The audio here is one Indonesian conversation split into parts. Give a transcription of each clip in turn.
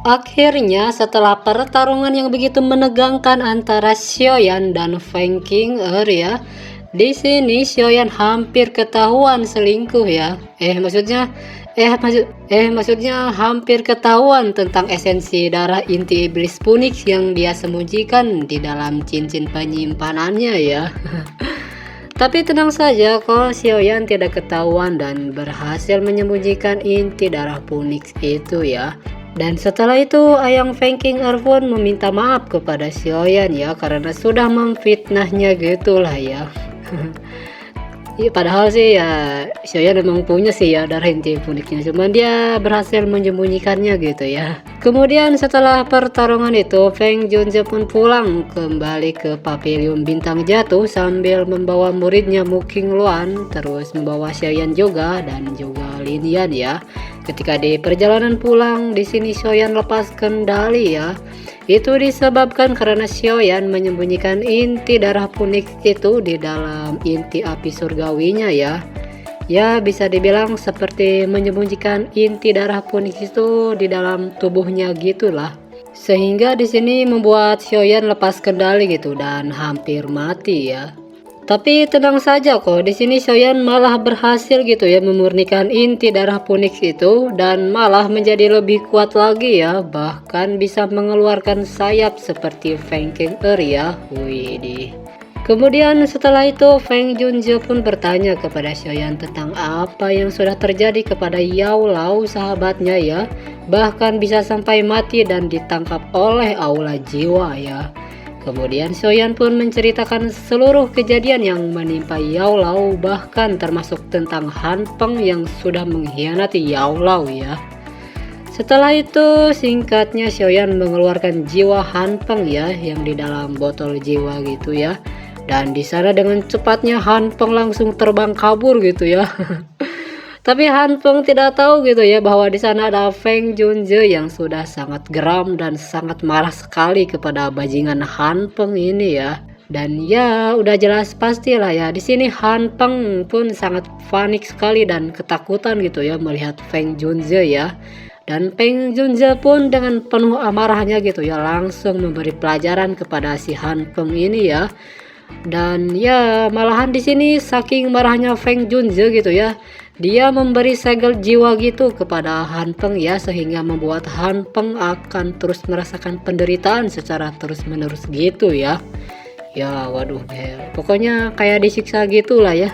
Akhirnya, setelah pertarungan yang begitu menegangkan antara Xiaoyan dan Feng Qing'er ya, di sini Xiaoyan hampir ketahuan selingkuh ya. Maksudnya hampir ketahuan tentang esensi darah inti iblis Phoenix yang dia sembunyikan di dalam cincin penyimpanannya ya. Tapi tenang saja, kok Xiaoyan tidak ketahuan dan berhasil menyembunyikan inti darah Phoenix itu ya. Dan setelah itu Ayang Feng Qing'er pun meminta maaf kepada Xiaoyan ya, karena sudah memfitnahnya gitulah ya. Iya, padahal sih ya Xiaoyan memang punya sih ya darah inti Phoenixnya, cuman dia berhasil menyembunyikannya gitu ya. Kemudian setelah pertarungan itu, Feng Junzi pun pulang kembali ke Pavilion Bintang Jatuh sambil membawa muridnya Mu Qingluan, terus membawa Xiaoyan juga dan juga Lin Yan ya. Ketika di perjalanan pulang, di sini Xiaoyan lepas kendali ya. Itu disebabkan karena Xiaoyan menyembunyikan inti darah Phoenix itu di dalam inti api surgawinya ya. Ya, bisa dibilang seperti menyembunyikan inti darah Phoenix itu di dalam tubuhnya gitulah. Sehingga di sini membuat Xiaoyan lepas kendali gitu dan hampir mati ya. Tapi tenang saja kok, di sini Xiaoyan malah berhasil gitu ya memurnikan inti darah Phoenix itu dan malah menjadi lebih kuat lagi ya, bahkan bisa mengeluarkan sayap seperti Feng Qing'er ya. Widih. Kemudian setelah itu Feng Junzi pun bertanya kepada Xiaoyan tentang apa yang sudah terjadi kepada Yao Lao sahabatnya ya, bahkan bisa sampai mati dan ditangkap oleh aula jiwa ya. Kemudian Xiaoyan pun menceritakan seluruh kejadian yang menimpa Yao Lao, bahkan termasuk tentang Han Peng yang sudah mengkhianati Yao Lao ya. Setelah itu singkatnya Xiaoyan mengeluarkan jiwa Han Peng ya yang di dalam botol jiwa gitu ya. Dan di sana dengan cepatnya Han Peng langsung terbang kabur gitu ya. Tapi Han Peng tidak tahu gitu ya bahwa di sana ada Feng Junzi yang sudah sangat geram dan sangat marah sekali kepada bajingan Han Peng ini ya. Dan ya udah jelas pastilah ya, di sini Han Peng pun sangat panik sekali dan ketakutan gitu ya melihat Feng Junzi ya. Dan Feng Junzi pun dengan penuh amarahnya gitu ya langsung memberi pelajaran kepada si Han Peng ini ya. Dan ya malahan di sini saking marahnya Feng Junzi gitu ya, dia memberi segel jiwa gitu kepada Han Peng ya, sehingga membuat Han Peng akan terus merasakan penderitaan secara terus menerus gitu ya. Ya waduh pokoknya kayak disiksa gitulah ya.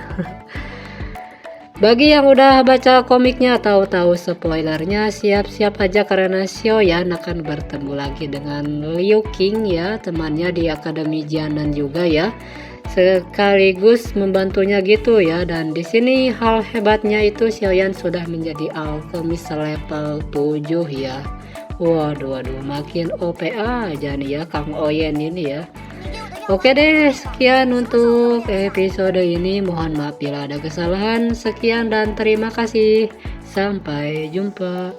Bagi yang udah baca komiknya atau tahu spoilernya, siap-siap aja karena Xiaoyan akan bertemu lagi dengan Liu Qing ya, temannya di Akademi Jianan juga ya. Sekaligus membantunya gitu ya, dan di sini hal hebatnya itu Xiaoyan sudah menjadi alkemis level 7 ya. Waduh makin OP aja nih ya Kang Oyen ini ya. Oke deh, sekian untuk episode ini. Mohon maaf bila ada kesalahan. Sekian dan terima kasih. Sampai jumpa.